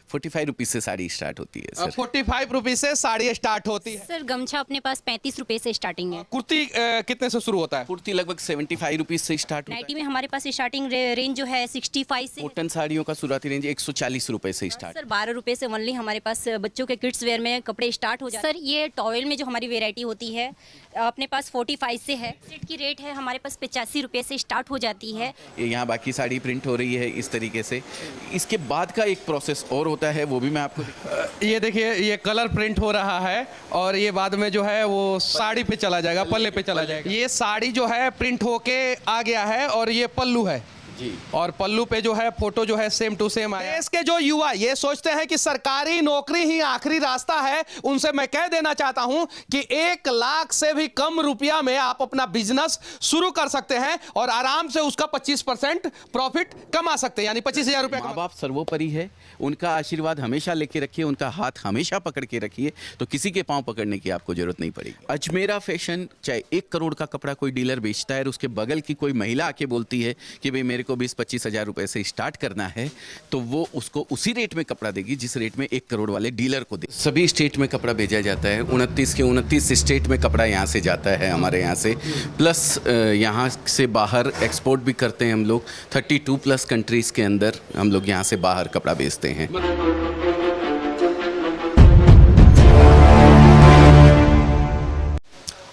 45 rupees से sari start होती है सर। 45 रुपीज से साड़ी स्टार्ट होती है। सर गमछा अपने पास 35 रुपए से स्टार्टिंग है। कुर्ती कितने से शुरू होता है? कुर्ती लगभग 75 रुपीज से स्टार्ट होता नाइटी में हमारे पास स्टार्टिंग रेंज जो है 65 से है। कॉटन साड़ियों का शुरुआती रेंज 140 रुपए से स्टार्ट। सर 12 रुपए से ओनली हमारे पास बच्चों के किड्स वेयर में कपड़े स्टार्ट हो जाते हैं। सर ये टॉवेल में जो हमारी वेरायटी होती है अपने पास 45 से है। सेट की रेट है हमारे पास 85 रुपए से स्टार्ट हो जाती है। यहाँ बाकी साड़ी प्रिंट हो रही है इस तरीके से। इसके बाद का एक प्रोसेस और होता है, वो भी मैं आपको ये देखिए, ये कलर प्रिंट हो रहा है और ये बाद में जो है वो साड़ी पे चला जाएगा, पल्ले पे चला जाएगा। ये साड़ी जो है प्रिंट होके आ गया है और ये पल्लू है जी। और पल्लू पे जो है फोटो जो है सेम टू सेम आया। देश के जो युवा ये सोचते हैं कि सरकारी नौकरी ही आखिरी रास्ता है, उनसे मैं कह देना चाहता हूं कि 1 लाख से भी कम रुपया में आप अपना बिजनेस शुरू कर सकते हैं और आराम से उसका 25% प्रॉफिट कमा सकते हैं, यानी 25,000 रुपया। माँ बाप सर्वोपरि है, उनका आशीर्वाद हमेशा लेके रखिए, उनका हाथ हमेशा पकड़ के रखिए, तो किसी के पांव पकड़ने की आपको जरूरत नहीं पड़ेगी। अजमेरा फैशन चाहे 1 करोड़ का कपड़ा कोई डीलर बेचता है और उसके बगल की कोई महिला आके बोलती है कि भाई मेरे को 20-25 हज़ार रुपए से स्टार्ट करना है, तो वो उसको उसी रेट में कपड़ा देगी जिस रेट में 1 करोड़ वाले डीलर को दे। सभी स्टेट में कपड़ा भेजा जाता है, 29 के 29 स्टेट में कपड़ा यहाँ से जाता है हमारे यहाँ से, प्लस यहाँ से बाहर एक्सपोर्ट भी करते हैं हम लोग। 32+ कंट्रीज़ के अंदर हम लोग यहाँ से बाहर कपड़ा बेचते हैं।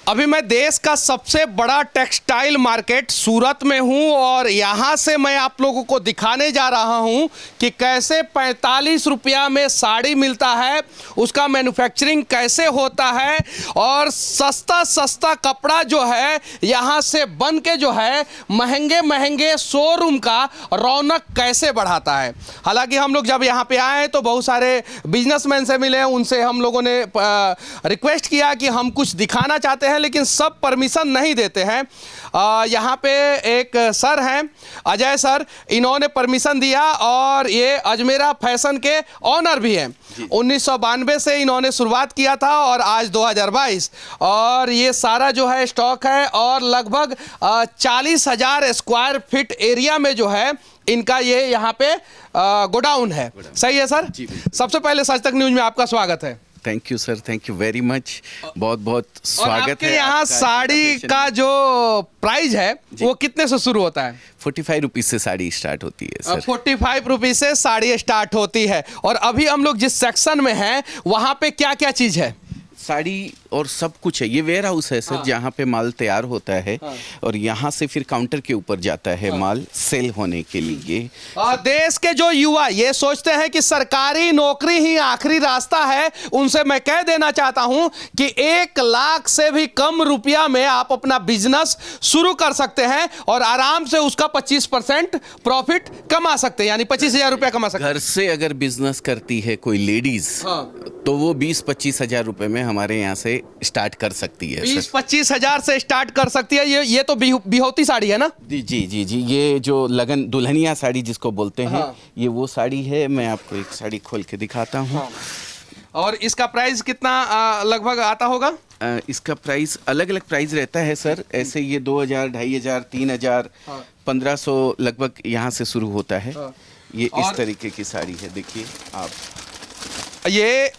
अभी मैं देश का सबसे बड़ा टेक्सटाइल मार्केट सूरत में हूं और यहां से मैं आप लोगों को दिखाने जा रहा हूं कि कैसे 45 रुपया में साड़ी मिलता है, उसका मैन्युफैक्चरिंग कैसे होता है और सस्ता सस्ता कपड़ा जो है यहां से बन के जो है महंगे महंगे शोरूम का रौनक कैसे बढ़ाता है। हालांकि हम लोग जब यहां पे आए हैं तो बहुत सारे बिजनेसमैन से मिले, उनसे हम लोगों ने रिक्वेस्ट किया कि हम कुछ दिखाना चाहते हैं, लेकिन सब परमिशन नहीं देते हैं। यहाँ पे एक सर हैं, अजय सर, इन्होंने परमिशन दिया और ये अजमेरा फैशन के ऑनर भी हैं। 1992 से इन्होंने शुरुआत किया था और आज 2022 और ये सारा जो है स्टॉक है और लगभग 40,000 स्क्वायर फीट एरिया में जो है इनका ये यहाँ पे गोडाउन है। सही है सर? सबसे पहले सच तक न्यूज में आपका स्वागत है। Thank you sir, thank you very much, बहुत बहुत स्वागत है। यहाँ साड़ी का जो प्राइस है वो कितने से शुरू होता है? 45 रुपीज से साड़ी स्टार्ट होती है सर। 45 रुपीज से साड़ी स्टार्ट होती है। और अभी हम लोग जिस सेक्शन में हैं वहां पे क्या क्या चीज है? साड़ी और सब कुछ है। ये वेयर हाउस है सर, जहाँ पे माल तैयार होता है और यहाँ से फिर काउंटर के ऊपर जाता है माल सेल होने के लिए। देश के जो युवा ये सोचते हैं कि सरकारी नौकरी ही आखिरी रास्ता है, उनसे मैं कह देना चाहता हूं कि 1 लाख से भी कम रुपया में आप अपना बिजनेस शुरू कर सकते हैं और आराम से उसका 25% प्रॉफिट कमा सकते हैं, यानी 25,000 रुपया कमा सकते हैं। घर से अगर बिजनेस करती है कोई लेडीज तो वो 20-25 हज़ार रुपए में हमारे यहाँ से स्टार्ट कर सकती है। 20-25 हज़ार से स्टार्ट कर सकती है। ये तो बिहोती साड़ी है ना? जी जी जी जी, ये जो लगन दुल्हनिया साड़ी जिसको बोलते हैं, ये वो साड़ी है। मैं आपको एक साड़ी खोल के दिखाता हूँ। और इसका प्राइस कितना लगभग आता होगा? इसका प्राइस अलग अलग प्राइस रहता है सर। ऐसे ये 2,000, 2,500, 3,000, 1,500 लगभग यहाँ से शुरू होता है। ये इस तरीके की साड़ी है, देखिए आप। ये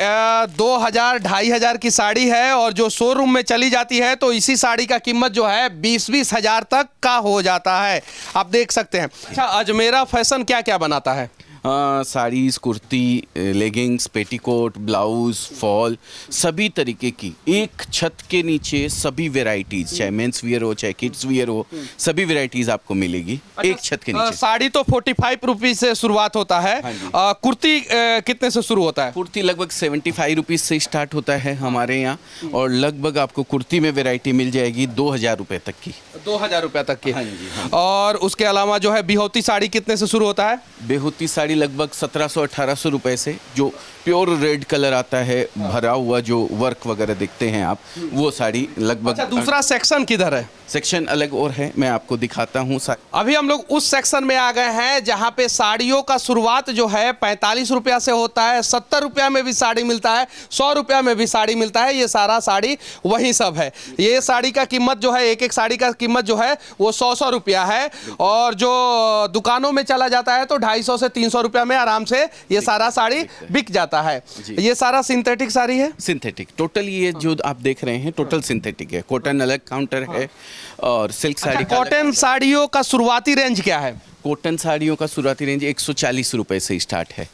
2,000, 2,500 की साड़ी है और जो शोरूम में चली जाती है तो इसी साड़ी का कीमत जो है 20-20 हज़ार तक का हो जाता है, आप देख सकते हैं। अच्छा, अजमेरा फैशन क्या क्या बनाता है? Saris, kurti, leggings, petticoat, blouse, fall, सभी तरीके की एक छत के नीचे सभी वेराइटीज़, चाहे मेंस वियर हो चाहे किड्स वियर हो, सभी वेराइटीज़ आपको मिलेगी एक छत के नीचे। साड़ी तो 45 रुपीज़ से शुरुआत होता है। कुर्ती कितने से शुरू होता है? कुर्ती लगभग 75 रुपीज़ से स्टार्ट होता है हमारे यहाँ और लगभग आपको कुर्ती में वेराइटी मिल जाएगी 2,000 रुपये तक की। 2,000 रुपये तक की। हाँ जी, हाँ। और उसके अलावा जो है बिहोती साड़ी कितने से शुरू होता है? बिहोती साड़ी लगभग 1700-1800 रुपए से, जो प्योर रेड कलर आता है, भरा हुआ जो वर्क वगैरह देखते हैं आप, वो साड़ी लगभग। अच्छा, दूसरा सेक्शन किधर है? सेक्शन अलग और है, मैं आपको दिखाता हूँ। अभी हम लोग उस सेक्शन में आ गए हैं जहाँ पे साड़ियों का शुरुआत जो है 45 रुपया से होता है। 70 रुपया में भी साड़ी मिलता है, 100 रुपया में भी साड़ी मिलता है। ये सारा साड़ी वही सब है। ये साड़ी का कीमत जो है, एक एक साड़ी का कीमत जो है वो 100-100 रुपया है और जो दुकानों में चला जाता है तो 250 से 300 रुपया में आराम से ये सारा साड़ी बिक जाता है। ये सारा सिंथेटिक साड़ी है, सिंथेटिक टोटल, ये जो आप देख रहे हैं टोटल सिंथेटिक है। कॉटन अलग काउंटर है और सिल्क साड़ी का अलग। कॉटन साड़ियों का शुरुआती रेंज क्या है? कॉटन साड़ियों का शुरुआती रेंज 140 रुपए से स्टार्ट है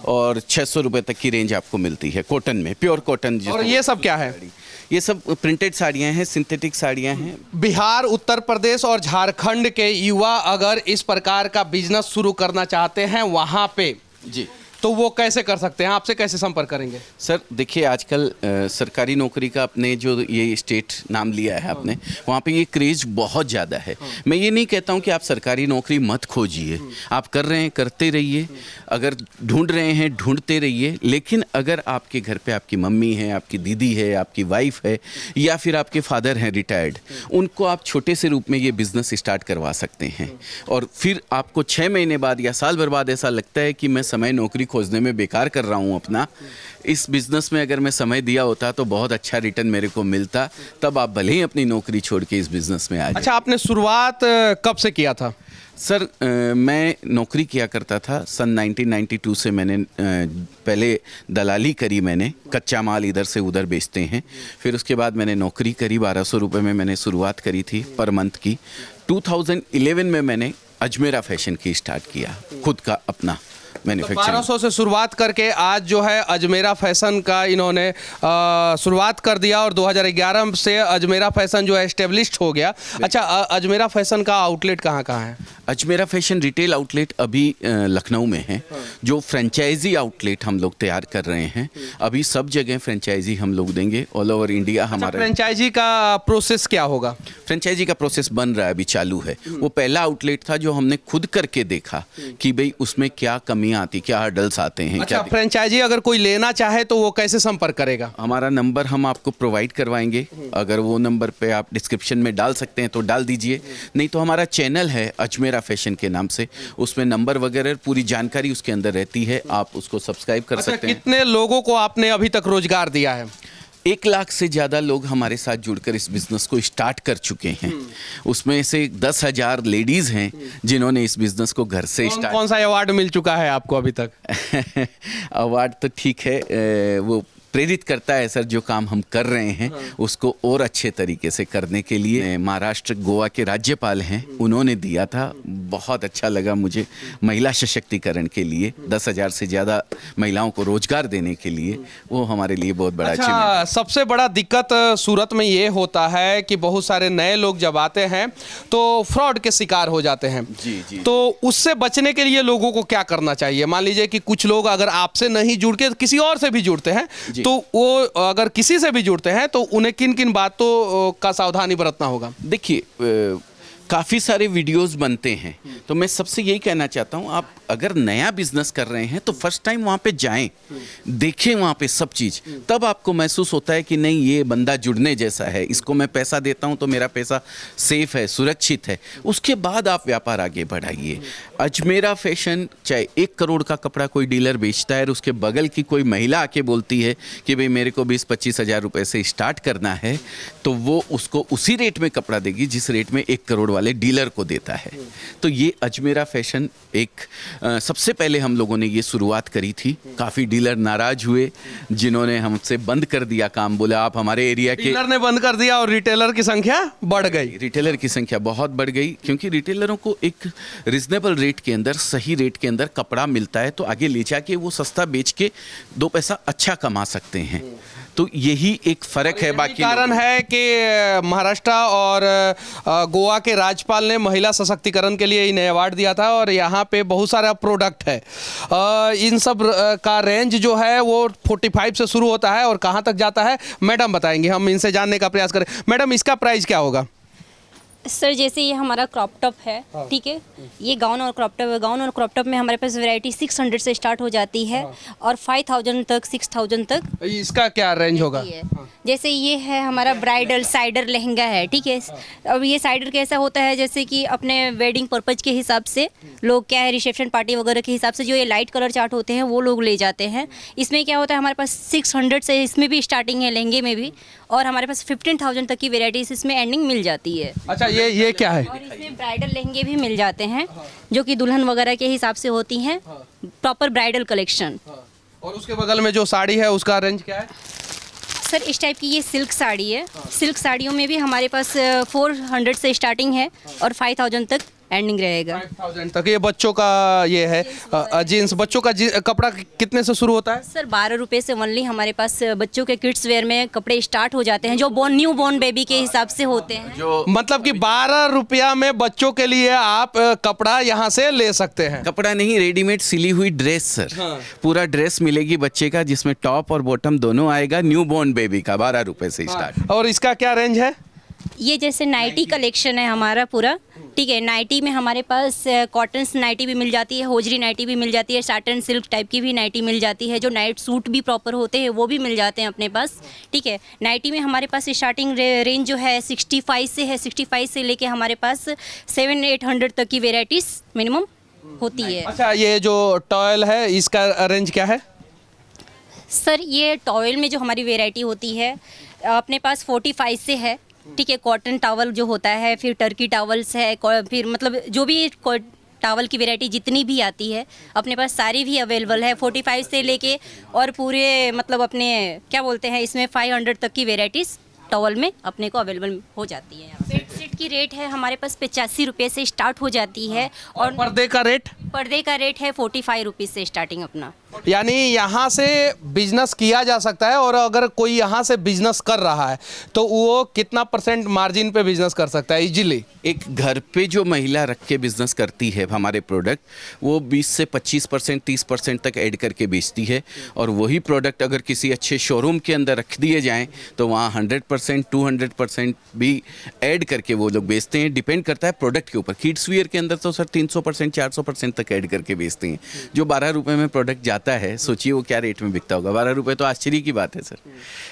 और 600 रुपए तक की रेंज आपको मिलती है कॉटन में, प्योर कॉटन। और ये सब क्या है? ये सब प्रिंटेड साड़ियाँ हैं, सिंथेटिक साड़ियाँ हैं। बिहार, उत्तर प्रदेश और झारखंड के युवा अगर इस प्रकार का बिजनेस शुरू करना चाहते हैं वहाँ पे जी, तो वो कैसे कर सकते हैं? आपसे कैसे संपर्क करेंगे? सर देखिए, आजकल सरकारी नौकरी का अपने जो ये स्टेट नाम लिया है आपने, वहाँ पे ये क्रेज़ बहुत ज़्यादा है। मैं ये नहीं कहता हूँ कि आप सरकारी नौकरी मत खोजिए, आप कर रहे हैं करते रहिए, अगर ढूंढ रहे हैं ढूंढते रहिए, लेकिन अगर आपके घर पे आपकी मम्मी है, आपकी दीदी है, आपकी वाइफ है या फिर आपके फादर हैं रिटायर्ड, उनको आप छोटे से रूप में ये बिज़नेस स्टार्ट करवा सकते हैं। और फिर आपको 6 महीने बाद या साल भर बाद ऐसा लगता है कि मैं समय नौकरी खोजने में बेकार कर रहा हूँ अपना, इस बिज़नेस में अगर मैं समय दिया होता तो बहुत अच्छा रिटर्न मेरे को मिलता, तब आप भले ही अपनी नौकरी छोड़ के इस बिज़नेस में आ जाए। अच्छा, आपने शुरुआत कब से किया था? सर मैं नौकरी किया करता था सन 1992 से। मैंने पहले दलाली करी, मैंने कच्चा माल इधर से उधर बेचते हैं। फिर उसके बाद मैंने नौकरी करी, 1200 रुपये में मैंने शुरुआत करी थी पर मंथ की। 2011 में मैंने अजमेरा फैशन की स्टार्ट किया, खुद का अपना मैन्युफैक्चरिंग। 1200 से शुरुआत करके आज जो है अजमेरा फैशन का इन्होंने शुरुआत कर दिया और 2011 से अजमेरा फैशन जो है एस्टेब्लिश्ड हो गया। अच्छा, अजमेरा फैशन का आउटलेट कहाँ कहाँ है? अजमेरा फैशन रिटेल आउटलेट अभी लखनऊ में है। जो फ्रेंचाइजी आउटलेट हम लोग तैयार कर रहे हैं, अभी सब जगह फ्रेंचाइजी हम लोग देंगे, ऑल ओवर इंडिया हमारा। फ्रेंचाइजी का प्रोसेस क्या होगा? फ्रेंचाइजी का प्रोसेस बन रहा है, अभी चालू है। वो पहला आउटलेट था जो हमने खुद करके देखा कि भाई उसमें क्या कमियां आती, क्या हर्डल्स आते हैं। अच्छा, फ्रेंचाइजी अगर कोई लेना चाहे तो वो कैसे संपर्क करेगा? हमारा नंबर हम आपको प्रोवाइड करवाएंगे, अगर वो नंबर पे आप डिस्क्रिप्शन में डाल सकते हैं तो डाल दीजिए, नहीं तो हमारा चैनल है अजमेरा फैशन के नाम से, उसमें नंबर वगैरह पूरी जानकारी उसके अंदर रहती है, आप उसको सब्सक्राइब कर सकते हैं। कितने लोगों को आपने अभी तक रोजगार दिया है? 1 लाख से ज़्यादा लोग हमारे साथ जुड़कर इस बिज़नेस को स्टार्ट कर चुके हैं। उसमें से 10,000 लेडीज़ हैं जिन्होंने इस बिज़नेस को घर से स्टार्ट। कौन सा अवार्ड मिल चुका है आपको अभी तक? अवार्ड तो ठीक है, वो प्रेरित करता है सर, जो काम हम कर रहे हैं उसको और अच्छे तरीके से करने के लिए। महाराष्ट्र गोवा के राज्यपाल हैं, उन्होंने दिया था, बहुत अच्छा लगा मुझे। महिला सशक्तिकरण के लिए 10,000 से ज़्यादा महिलाओं को रोजगार देने के लिए, वो हमारे लिए बहुत बड़ा अच्छा, सबसे बड़ा दिक्कत सूरत में ये होता है कि बहुत सारे नए लोग जब आते हैं तो फ्रॉड के शिकार हो जाते हैं। जी। तो उससे बचने के लिए लोगों को क्या करना चाहिए? मान लीजिए कि कुछ लोग अगर आपसे नहीं जुड़ के किसी और से भी जुड़ते हैं, तो वो अगर किसी से भी जुड़ते हैं तो उन्हें किन किन बातों का सावधानी बरतना होगा? देखिए, काफ़ी सारे वीडियोस बनते हैं, तो मैं सबसे यही कहना चाहता हूँ, आप अगर नया बिजनेस कर रहे हैं तो फर्स्ट टाइम वहाँ पे जाएं, देखें वहाँ पे सब चीज़, तब आपको महसूस होता है कि नहीं ये बंदा जुड़ने जैसा है, इसको मैं पैसा देता हूँ तो मेरा पैसा सेफ है, सुरक्षित है। उसके बाद आप व्यापार आगे बढ़ाइए। अजमेरा फैशन, चाहे 1 करोड़ का कपड़ा कोई डीलर बेचता है और उसके बगल की कोई महिला आके बोलती है कि भाई मेरे को 20-25 हज़ार रुपये से स्टार्ट करना है, तो वो उसको उसी रेट में कपड़ा देगी जिस रेट में 1 करोड़ वाले डीलर को देता है। तो ये अजमेरा फैशन एक सबसे पहले हम लोगों ने ये शुरुआत करी थी। काफ़ी डीलर नाराज हुए जिन्होंने हमसे बंद कर दिया काम, बोला आप हमारे एरिया के। डीलर ने बंद कर दिया और रिटेलर की संख्या बढ़ गई। रिटेलर की संख्या बहुत बढ़ गई, क्योंकि रिटेलरों को एक रिजनेबल रेट के अंदर, सही रेट के अंदर कपड़ा मिलता है तो आगे ले जाके वो सस्ता बेच के 2 पैसा अच्छा कमा सकते हैं। तो यही एक फ़र्क है। बाकी कारण है कि महाराष्ट्र और गोवा के राज्यपाल ने महिला सशक्तिकरण के लिए इन्हें अवार्ड दिया था और यहाँ पे बहुत सारा प्रोडक्ट है। इन सब का रेंज जो है वो 45 से शुरू होता है और कहाँ तक जाता है मैडम बताएंगे, हम इनसे जानने का प्रयास करें। मैडम, इसका प्राइस क्या होगा? सर जैसे ये हमारा क्रॉप टॉप है, ठीक है, ये गाउन और क्रॉप टॉप है। गाउन और क्रॉप टॉप में हमारे पास वैरायटी 600 से स्टार्ट हो जाती है और 5000 तक, 6000 तक। इसका क्या रेंज होगा? जैसे ये है हमारा ब्राइडल साइडर लहंगा है, ठीक है। अब ये साइडर कैसा होता है, जैसे कि अपने वेडिंग पर्पज के हिसाब से लोग क्या है, रिसेप्शन पार्टी वगैरह के हिसाब से जो ये लाइट कलर चार्ट होते हैं वो लोग ले जाते हैं। इसमें क्या होता है, हमारे पास 600 से इसमें भी स्टार्टिंग है, लहंगे में भी, और हमारे पास 15,000 तक की वेराइटीज इसमें एंडिंग मिल जाती है। अच्छा, ये क्या है? और इसमें ब्राइडल लहंगे भी मिल जाते हैं जो कि दुल्हन वगैरह के हिसाब से होती हैं, प्रॉपर ब्राइडल कलेक्शन। और उसके बगल में जो साड़ी है उसका रेंज क्या है? सर इस टाइप की ये सिल्क साड़ी है। सिल्क साड़ियों में भी हमारे पास 400 से स्टार्टिंग है और 5000 तक एंडिंग रहेगा। 5000 तक। ये बच्चों का ये है जीन्स, बच्चों का कपड़ा कितने से शुरू होता है? सर 12 रुपये से ओनली हमारे पास बच्चों के किड्स वेयर में कपड़े स्टार्ट हो जाते हैं जो न्यू बॉर्न बेबी के हिसाब से होते हैं। जो मतलब कि 12 रुपया में बच्चों के लिए आप कपड़ा यहाँ से ले सकते हैं। कपड़ा नहीं, रेडीमेड सिली हुई ड्रेस सर। हाँ। पूरा ड्रेस मिलेगी बच्चे का जिसमें टॉप और बॉटम दोनों आएगा, न्यू बॉर्न बेबी का 12 रुपए से स्टार्ट। और इसका क्या रेंज है? ये जैसे नाइटी कलेक्शन है हमारा पूरा, ठीक है। नाइटी में हमारे पास कॉटन नाइटी भी मिल जाती है, होजरी नाइटी भी मिल जाती है, साटन सिल्क टाइप की भी नाइटी मिल जाती है, जो नाइट सूट भी प्रॉपर होते हैं वो भी मिल जाते हैं अपने पास, ठीक है। नाइटी में हमारे पास स्टार्टिंग रेंज जो है 65 से है। 65 से लेके हमारे पास 700-800 तक की वेराइटीज़ मिनिमम होती है। अच्छा, ये जो टॉयल है इसका रेंज क्या है? सर ये टॉयल में जो हमारी वेराइटी होती है अपने पास 45 से है, ठीक है। कॉटन टावल जो होता है, फिर टर्की टावल्स है, फिर मतलब जो भी टावल की वैरायटी जितनी भी आती है अपने पास सारी भी अवेलेबल है 45 से लेके और पूरे मतलब अपने क्या बोलते हैं इसमें 500 तक की वेराइटीज़ टॉवल में अपने को अवेलेबल हो जाती है। बेड शीट की रेट है हमारे पास 85 रुपये से स्टार्ट हो जाती है और पर्दे का रेट? पर्दे का रेट है 45 रुपीज़ से स्टार्टिंग अपना। यानी यहाँ से बिजनेस किया जा सकता है और अगर कोई यहाँ से बिजनेस कर रहा है तो वो कितना % मार्जिन पे बिजनेस कर सकता है इजीली? एक घर पे जो महिला रख के बिजनेस करती है हमारे प्रोडक्ट, वो 20 से 25%, 30% तक ऐड करके बेचती है। और वही प्रोडक्ट अगर किसी अच्छे शोरूम के अंदर रख दिए जाएं तो वहाँ 100%, 200% भी ऐड करके वो लोग बेचते हैं। डिपेंड करता है प्रोडक्ट के ऊपर। किड्स वियर के अंदर तो सर 300%, 400% तक ऐड करके बेचते हैं। जो 12 रुपये में प्रोडक्ट जाता है, सोचिए वो क्या रेट में बिकता होगा। 12 रुपये तो आश्चर्य की बात है सर।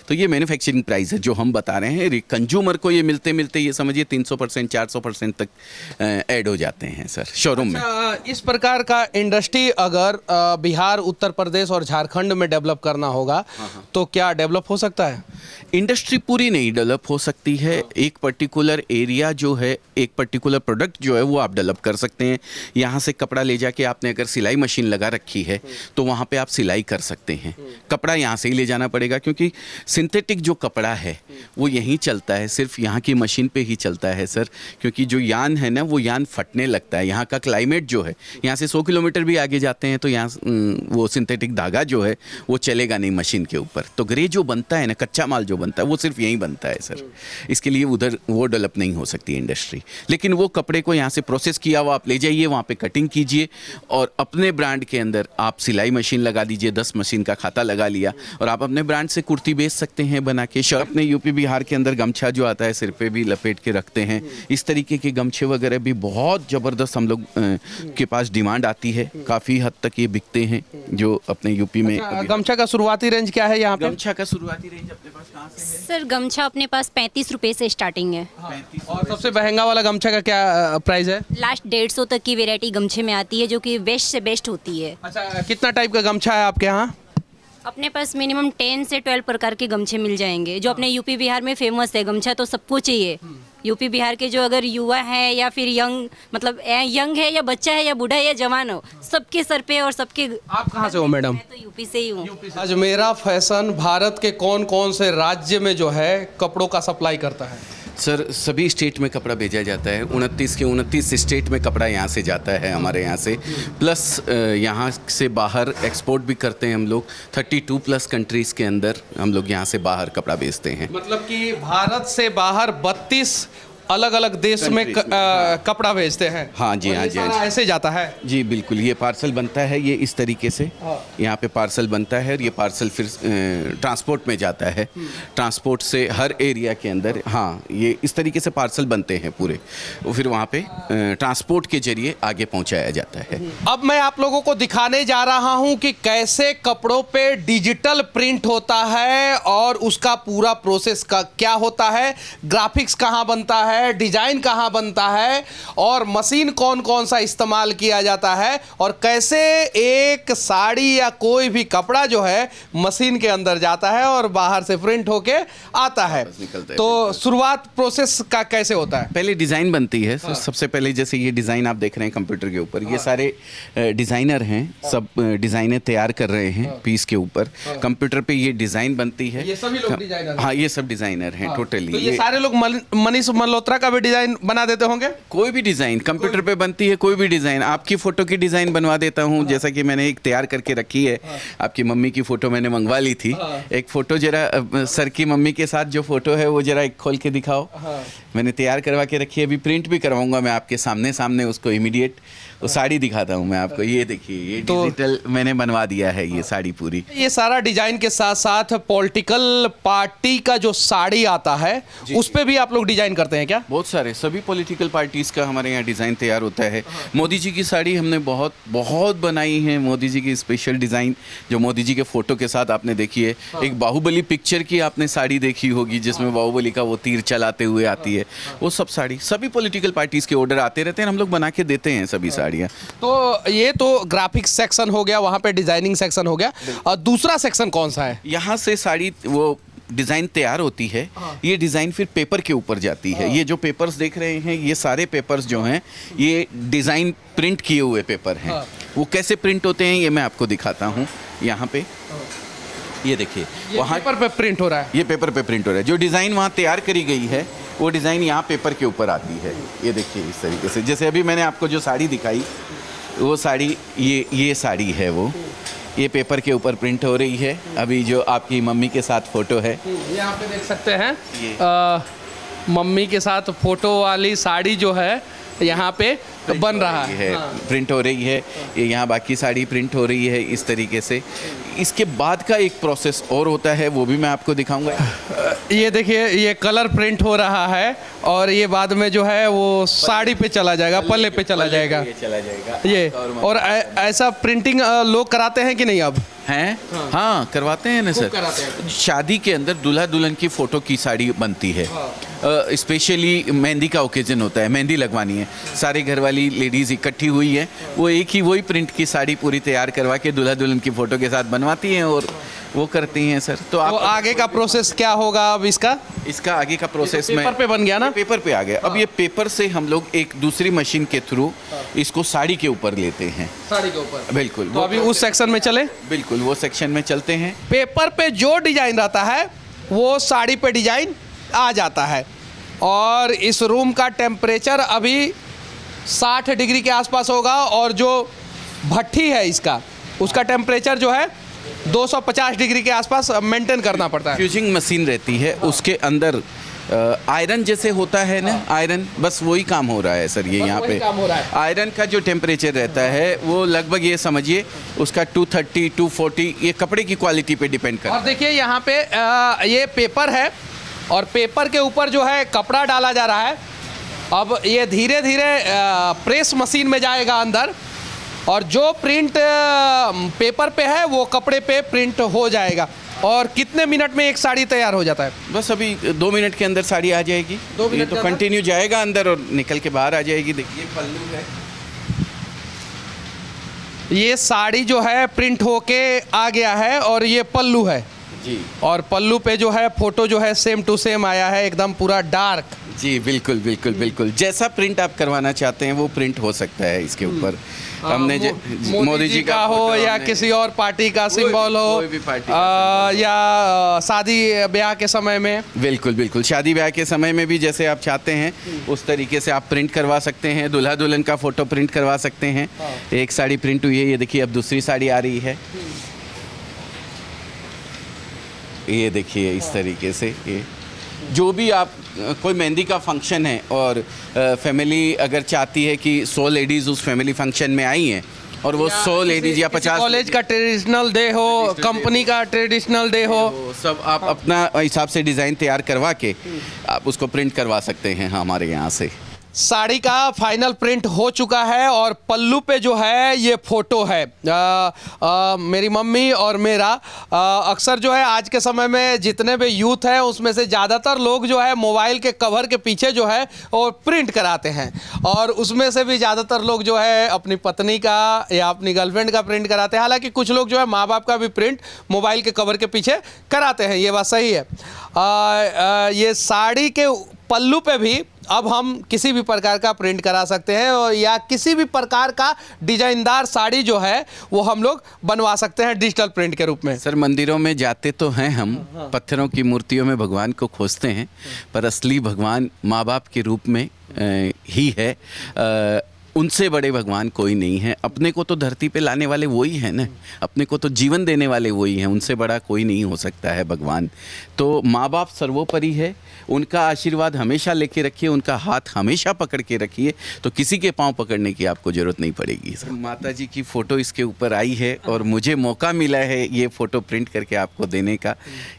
तो ये मैन्युफैक्चरिंग प्राइस है जो हम बता रहे हैं। कंज्यूमर को ये मिलते मिलते ये समझिए 300%, 400% तक ऐड हो जाते हैं सर शोरूम में। इस प्रकार का इंडस्ट्री अगर बिहार, उत्तर प्रदेश और झारखंड में डेवलप करना होगा तो क्या डेवलप हो सकता है? इंडस्ट्री पूरी नहीं डेवलप हो सकती है। एक पर्टिकुलर एरिया जो है, एक पर्टिकुलर प्रोडक्ट जो है वो आप डेवलप कर सकते हैं। यहाँ से कपड़ा ले जाके आपने अगर सिलाई मशीन लगा रखी है तो वहाँ पे आप सिलाई कर सकते हैं। कपड़ा यहाँ से ही ले जाना पड़ेगा क्योंकि सिंथेटिक जो कपड़ा है वो यहीं चलता है, सिर्फ यहाँ की मशीन पे ही चलता है सर। क्योंकि जो यान है ना वो यान फटने लगता है। यहाँ का क्लाइमेट जो है, यहाँ से 100 किलोमीटर भी आगे जाते हैं तो यहाँ वो सिंथेटिक धागा जो है वो चलेगा नहीं मशीन के ऊपर। तो ग्रे जो बनता है ना, कच्चा माल जो बनता है वो सिर्फ यहीं बनता है सर। इसके लिए उधर वो डेवलप नहीं हो सकती इंडस्ट्री। लेकिन वो कपड़े को यहाँ से प्रोसेस किया हुआ आप ले जाइए, वहाँ पे कटिंग कीजिए और अपने ब्रांड के अंदर आप सिलाई मशीन लगा दीजिए। 10 मशीन का खाता लगा लिया और आप अपने ब्रांड से कुर्ती बेच सकते हैं बना के। शर्ट अपने यूपी बिहार के अंदर गमछा जो आता है सिर पे भी लपेट के रखते हैं। इस तरीके के गमछे वगैरह भी बहुत ज़बरदस्त हम लोग के पास डिमांड आती है। काफ़ी हद तक ये बिकते हैं जो अपने यूपी में। गमछा का शुरुआती रेंज क्या है यहाँ पे? गमछा का शुरुआती रेंज अपने पास कहाँ से है? सर गमछा अपने पास 35 रुपये से स्टार्टिंग है। और सबसे महंगा वाला गमछा का क्या प्राइस है? लास्ट 150 तक की वैरायटी गमछे में आती है जो कि बेस्ट से बेस्ट होती है। अच्छा, कितना टाइप का गमछा है आपके यहाँ? अपने पास मिनिमम 10 से 12 प्रकार के गमछे मिल जाएंगे जो अपने यूपी बिहार में फेमस है। गमछा तो सबको चाहिए। यूपी बिहार के जो अगर युवा है या फिर यंग, मतलब यंग है या बच्चा है या बूढ़ा है या जवान हो, सबके सर पे और सबके। आप कहाँ से हो मैडम? मैं तो यूपी से ही हूँ। आज मेरा फैशन भारत के कौन कौन से राज्य में जो है कपड़ों का सप्लाई करता है? सर सभी स्टेट में कपड़ा भेजा जाता है। 29 के 29 स्टेट में कपड़ा यहाँ से जाता है हमारे यहाँ से। प्लस यहाँ से बाहर एक्सपोर्ट भी करते हैं हम लोग। 32+ कंट्रीज़ के अंदर हम लोग यहाँ से बाहर कपड़ा बेचते हैं। मतलब कि भारत से बाहर 32 अलग अलग देश में कपड़ा भेजते हैं। हाँ जी, हाँ जी, हाँ जी। ऐसे जाता है जी बिल्कुल। ये पार्सल बनता है ये इस तरीके से। यहाँ पे पार्सल बनता है और ये पार्सल फिर ट्रांसपोर्ट में जाता है। ट्रांसपोर्ट से हर एरिया के अंदर, हाँ, ये इस तरीके से पार्सल बनते हैं पूरे। वो फिर वहाँ पे ट्रांसपोर्ट के जरिए आगे पहुँचाया जाता है। अब मैं आप लोगों को दिखाने जा रहा हूँ कि कैसे कपड़ों पे डिजिटल प्रिंट होता है और उसका पूरा प्रोसेस का क्या होता है, ग्राफिक्स कहाँ बनता है है, डिजाइन कहाँ बनता है और मशीन कौन कौन सा इस्तेमाल किया जाता है और कैसे एक साड़ी या कोई भी कपड़ा जो है मशीन के अंदर जाता है और बाहर से प्रिंट होके आता है। निकलता है। तो शुरुआत प्रोसेस का कैसे होता है? पहले डिज़ाइन बनती है। सबसे पहले जैसे ये डिज़ाइन आप देख रहे हैं कंप्यूटर के ऊपर, ये सारे डिज़ाइनर हैं, सब डिज़ाइनें तैयार कर रहे हैं पीस के ऊपर। कंप्यूटर पे ये डिज़ाइन बनती है। ये सभी लोग डिजाइनर हैं? हाँ, ये सब डिज़ाइनर हैं टोटली। तो ये सारे लोग मनीष मल्होत्रा का भी डिजाइन बना देते होंगे? कोई भी डिज़ाइन कंप्यूटर पे बनती है, कोई भी डिज़ाइन। आपकी फ़ोटो की डिज़ाइन बनवा देता हूँ, जैसा कि मैंने एक तैयार करके रखी है। आपकी मम्मी की फ़ोटो मैंने मंगवा ली थी। एक फ़ोटो जरा सर की मम्मी के साथ जो फ़ोटो है वो जरा एक खोल के दिखाओ। मैंने तैयार करवा के रखी है, अभी प्रिंट भी करवाऊंगा मैं आपके सामने उसको इमीडिएट वो साड़ी दिखाता हूँ मैं आपको। ये देखिए, ये डिजिटल मैंने बनवा दिया है ये साड़ी पूरी। ये सारा डिजाइन के साथ साथ पॉलिटिकल पार्टी का जो साड़ी आता है उस पे भी आप लोग डिजाइन करते हैं क्या? बहुत सारे, सभी पॉलिटिकल पार्टीज़ का हमारे यहाँ डिज़ाइन तैयार होता है। मोदी जी की साड़ी हमने बहुत बहुत बनाई है। मोदी जी की स्पेशल डिज़ाइन जो मोदी जी के फ़ोटो के साथ आपने देखी है। एक बाहुबली पिक्चर की आपने साड़ी देखी होगी जिसमें बाहुबली का वो तीर चलाते हुए आती है। वो सब साड़ी सभी पॉलिटिकल पार्टीज़ के ऑर्डर आते रहते हैं, हम लोग बना के देते हैं सभी साड़ियाँ। तो ये तो ग्राफिक्स सेक्शन हो गया, वहाँ पे डिजाइनिंग सेक्शन हो गया, और दूसरा सेक्शन कौन सा है? यहाँ से साड़ी वो डिज़ाइन तैयार होती है। ये डिज़ाइन फिर पेपर के ऊपर जाती है। ये जो पेपर्स देख रहे हैं, ये सारे पेपर्स जो हैं ये डिज़ाइन प्रिंट किए हुए पेपर हैं। वो कैसे प्रिंट होते हैं ये मैं आपको दिखाता हूँ। यहाँ पे ये देखिए, वहाँ पेपर पे प्रिंट हो रहा है। ये पेपर पे प्रिंट हो रहा है। जो डिज़ाइन वहाँ तैयार करी गई है वो डिज़ाइन यहाँ पेपर के ऊपर आती है। ये देखिए इस तरीके से, जैसे अभी मैंने आपको जो साड़ी दिखाई वो साड़ी, ये साड़ी है वो, ये पेपर के ऊपर प्रिंट हो रही है। अभी जो आपकी मम्मी के साथ फ़ोटो है, ये आप पे देख सकते हैं मम्मी के साथ फोटो वाली साड़ी जो है यहाँ पे बन रहा है। प्रिंट हो रही है। ये यहाँ बाकी साड़ी प्रिंट हो रही है इस तरीके से। इसके बाद का एक प्रोसेस और होता है, वो भी मैं आपको दिखाऊंगा। ये देखिए, ये कलर प्रिंट हो रहा है और ये बाद में जो है वो साड़ी पे चला जाएगा, पल्ले पे चला जाएगा। ये चला जाएगा ये और ऐसा प्रिंटिंग लोग कराते हैं कि नहीं अब? हैं? हाँ, करवाते हैं ना सर। शादी के अंदर दूल्हा दुल्हन की फ़ोटो की साड़ी बनती है। स्पेशली मेहंदी का ओकेजन होता है, मेहंदी लगवानी है, सारे घर वाली लेडीज़ इकट्ठी हुई है, वो एक ही वही प्रिंट की साड़ी पूरी तैयार करवा के दूल्हा दुल्हन की फ़ोटो के साथ बनवाती हैं और वो करती हैं सर। तो आप आगे का प्रोसेस क्या होगा अब इसका? इसका आगे का प्रोसेस में पेपर पे बन गया ना? पेपर पे आ गया। अब ये पेपर से हम लोग एक दूसरी मशीन के थ्रू इसको साड़ी के ऊपर लेते हैं। साड़ी के ऊपर? बिल्कुल। तो अभी उस सेक्शन में चले? बिल्कुल, वो सेक्शन में चलते हैं। पेपर पे जो डिजाइन रहता है वो साड़ी पे डिजाइन आ जाता है। और इस रूम का टेम्परेचर अभी 60 डिग्री के आसपास होगा और जो भट्ठी है इसका, उसका टेम्परेचर जो है 250 डिग्री के आसपास मेंटेन करना पड़ता है। फ्यूजिंग मशीन रहती है, उसके अंदर आयरन जैसे होता है ना, आयरन, बस वही काम हो रहा है सर। ये यहाँ पे आयरन का जो टेम्परेचर रहता है वो लगभग ये समझिए उसका 230 240, ये कपड़े की क्वालिटी पे डिपेंड करता है। और देखिए यहाँ पे ये पेपर है और पेपर के ऊपर जो है कपड़ा डाला जा रहा है। अब ये धीरे धीरे प्रेस मशीन में जाएगा अंदर और जो प्रिंट पेपर पे है वो कपड़े पे प्रिंट हो जाएगा। और कितने मिनट में एक साड़ी तैयार हो जाता है? बस अभी 2 मिनट के अंदर साड़ी आ जाएगी। 2 मिनट ये तो कंटिन्यू जाएगा अंदर और निकल के बाहर आ जाएगी। देखिए पल्लू है, ये साड़ी जो है प्रिंट होके आ गया है और ये पल्लू है जी। और पल्लू पे जो है फोटो जो है सेम टू सेम आया है, एकदम पूरा डार्क। जी बिल्कुल बिल्कुल बिल्कुल, जैसा प्रिंट आप करवाना चाहते हैं वो प्रिंट हो सकता है इसके ऊपर। हमने मोदी जी का हो या किसी और पार्टी का सिंबल हो, कोई भी पार्टी या शादी ब्याह के समय में। बिल्कुल बिल्कुल, शादी ब्याह के समय में भी जैसे आप चाहते हैं उस तरीके से आप प्रिंट करवा सकते हैं। दूल्हा दुल्हन का फोटो प्रिंट करवा सकते हैं। एक साड़ी प्रिंट हुई है, ये देखिए अब दूसरी साड़ी आ रही है। ये देखिए इस तरीके से, ये जो भी आप कोई मेहंदी का फंक्शन है और फैमिली अगर चाहती है कि 100 लेडीज़ उस फैमिली फंक्शन में आई हैं और वो 100 लेडीज़ या 50 कॉलेज का ट्रेडिशनल डे हो, कंपनी का ट्रेडिशनल डे हो, तो सब आप अपना हिसाब से डिज़ाइन तैयार करवा के आप उसको प्रिंट करवा सकते हैं हमारे यहाँ से। साड़ी का फाइनल प्रिंट हो चुका है और पल्लू पे जो है ये फोटो है मेरी मम्मी और मेरा। अक्सर जो है आज के समय में जितने भी यूथ हैं उसमें से ज़्यादातर लोग जो है मोबाइल के कवर के पीछे जो है और प्रिंट कराते हैं, और उसमें से भी ज़्यादातर लोग जो है अपनी पत्नी का या अपनी गर्लफ्रेंड का प्रिंट कराते हैं। हालांकि कुछ लोग जो है माँ बाप का भी प्रिंट मोबाइल के कवर के पीछे कराते हैं, ये बात सही है। ये साड़ी के पल्लू पे भी अब हम किसी भी प्रकार का प्रिंट करा सकते हैं और या किसी भी प्रकार का डिजाइनदार साड़ी जो है वो हम लोग बनवा सकते हैं डिजिटल प्रिंट के रूप में। सर मंदिरों में जाते तो हैं हम, पत्थरों की मूर्तियों में भगवान को खोजते हैं, पर असली भगवान माँ बाप के रूप में ही है। उनसे बड़े भगवान कोई नहीं है। अपने को तो धरती पे लाने वाले वही हैं ना, अपने को तो जीवन देने वाले वही हैं, उनसे बड़ा कोई नहीं हो सकता है भगवान। तो माँ बाप सर्वोपरि है, उनका आशीर्वाद हमेशा लेके रखिए, उनका हाथ हमेशा पकड़ के रखिए, तो किसी के पाँव पकड़ने की आपको ज़रूरत नहीं पड़ेगी। सर माता जी की फ़ोटो इसके ऊपर आई है और मुझे मौका मिला है ये फ़ोटो प्रिंट करके आपको देने का,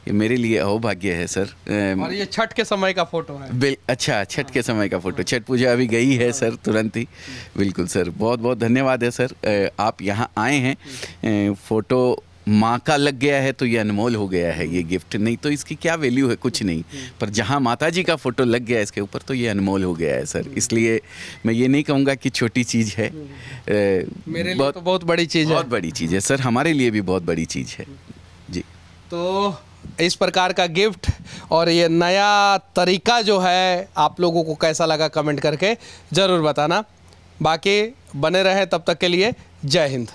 ये मेरे लिए अहोभाग्य है सर। और ये छठ के समय का फ़ोटो है। अच्छा, छठ के समय का फ़ोटो, छठ पूजा अभी गई है सर तुरंत ही। बिल्कुल सर, बहुत बहुत धन्यवाद है सर, आप यहाँ आए हैं। फ़ोटो माँ का लग गया है तो ये अनमोल हो गया है ये गिफ्ट, नहीं तो इसकी क्या वैल्यू है, कुछ नहीं। पर जहाँ माता जी का फ़ोटो लग गया है इसके ऊपर तो ये अनमोल हो गया है सर। इसलिए मैं ये नहीं कहूँगा कि छोटी चीज़ है, मेरे लिए तो बहुत बड़ी चीज़ है। बहुत बड़ी चीज़ है सर, हमारे लिए भी बहुत बड़ी चीज़ है जी। तो इस प्रकार का गिफ्ट और ये नया तरीका जो है आप लोगों को कैसा लगा कमेंट करके ज़रूर बताना। बाकी बने रहे, तब तक के लिए जय हिंद।